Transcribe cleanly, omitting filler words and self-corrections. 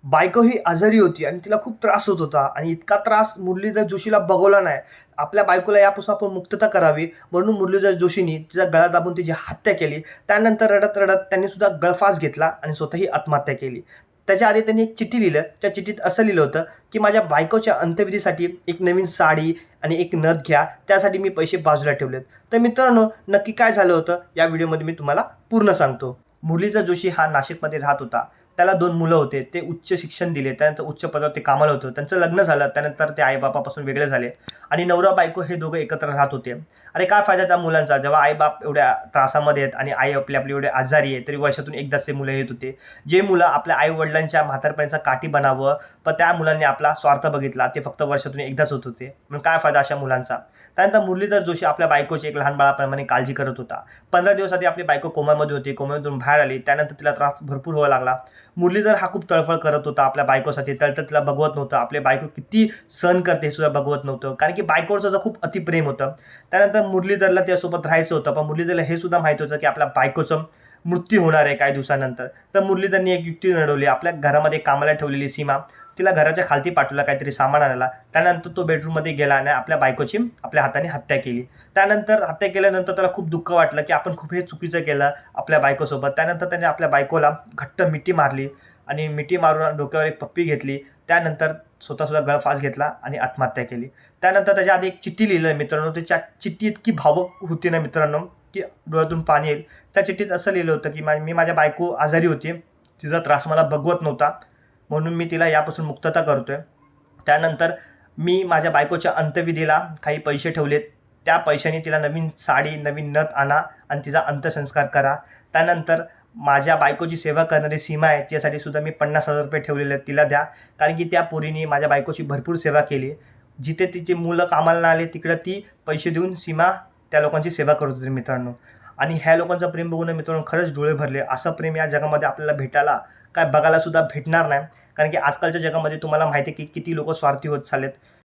बायको ही आजारी होती आणि तिला खूप त्रास होत होता आणि इतका त्रास मुरलीधर जोशीला बघवला नाही. आपल्या बायकोला यापासून आपण मुक्तता करावी म्हणून मुरलीधर जोशींनी तिचा गळा दाबून तिची हत्या केली. त्यानंतर रडत-रडत त्यांनी सुद्धा गळफास घेतला आणि स्वतःही आत्महत्या केली. त्याच्या आधी त्यांनी एक चिठ्ठी लिहिलं. त्या चिठ्ठीत असं लिहिलं होतं, की माझ्या बायकोच्या अंत्यविधीसाठी एक नवीन साडी आणि एक नथ घ्या. त्यासाठी मी पैसे बाजूला ठेवलेत. तर मित्रांनो, नक्की काय झालं होतं या व्हिडिओमध्ये मी तुम्हाला पूर्ण सांगतो. मुरलीधर जोशी हा नाशिकमध्ये राहत होता. त्याला 2 मुलं होते. ते उच्च शिक्षण दिले. त्यानंतर उच्च पदावर ते कामाला होतं. त्यांचं लग्न झालं. त्यानंतर ते आई-बापापासून वेगळे झाले आणि नवरा-बायको हे दोघं एकत्र राहत होते. अरे काय फायदा त्या मुलांचा जेव्हा आई-बाप एवढ्या त्रासामध्ये आहेत आणि आई आपली एवढी आजारी आहे, तरी वर्षातून एकदाच ते मुलं येत होते. जे मुलं आपल्या आई-वडिलांच्या म्हातारपणाचा काठी बनावं, पण त्या मुलांनी आपला स्वार्थ बघितला. ते फक्त वर्षातून एकदाच होत होते. मग काय फायदा अशा मुलांचा? त्यानंतर मुरलीधर जोशी आपल्या बायकोची एक लहान बाळाप्रमाणे काळजी करत होता. 15 दिवस आधी आपली बायको कोमामध्ये होती. कोमामधून बाहेर आली. त्यानंतर तिला त्रास भरपूर व्हायला लागला. मुरलीधर हा खूप तळफळ करत होता आपल्या बायकोसाठी. तर तिला बघवत नव्हतं. आपली बायको किती सहन करते हे सुद्धा बघवत नव्हतं. कारण की बायकोवरचं त्याचं खूप अतिप्रेम होतं. त्यानंतर मुरलीधरला त्यासोबत राहायचं होतं. पण मुरलीधरला हे सुद्धा माहीत होतं की आपल्या बायकोचं मृत्यू होणार आहे काही दिवसानंतर. तर मुरलीधरनी एक युक्ती लढवली. आपल्या घरामध्ये कामाला ठेवलेली सीमा तिला घराच्या खालती पाठवला काहीतरी सामान आणायला. त्यानंतर तो बेडरूममध्ये गेला आणि आपल्या बायकोची आपल्या हाताने हत्या केली. त्यानंतर हत्या केल्यानंतर त्याला खूप दुःख वाटलं की आपण खूप हे चुकीचं केलं आपल्या बायकोसोबत. त्यानंतर त्याने आपल्या बायकोला घट्ट मिठी मारली आणि मिठी मारून डोक्यावर एक पप्पी घेतली. त्यानंतर स्वतःसुद्धा गळफास घेतला आणि आत्महत्या केली. त्यानंतर त्याच्या आधी एक चिठ्ठी लिहिलं मित्रांनो. त्याच्या चिठ्ठी इतकी भावुक होती ना मित्रांनो, की डोळ्यातून पाणी येईल. त्या चिठ्ठीत असं लिहिलं होतं की मी माझ्या बायको आजारी होती. तिचा त्रास मला बघवत नव्हता. म्हणून मी तिला यापासून मुक्तता करतोय. त्यानंतर मी माझ्या बायकोच्या अंत्यविधीला काही पैसे ठेवलेत. त्या पैशाने तिला नवीन साडी, नवीन नथ आणा आणि तिचा अंत्यसंस्कार करा. त्यानंतर माझ्या बायकोची सेवा करणारी सीमा आहे, त्यासाठी सुद्धा मी ₹50,000 ठेवलेले आहेत, तिला द्या. कारण की त्या पोरीने माझ्या बायकोची भरपूर सेवा केली. जिथे तिची मुलं कामाला नाही आले, तिकडं ती पैसे देऊन सीमा त्या लोकांची सेवा करत होती मित्रांनो. आणि ह्या लोकांचं प्रेम बघून मित्रांनो खरंच डोळे भरले. असं प्रेम या जगामध्ये आपल्याला भेटायला काय बघायला सुद्धा भेटणार नाही. कारण की आजकालच्या जगामध्ये तुम्हाला माहिती आहे की किती लोकं स्वार्थी होत चाललेत.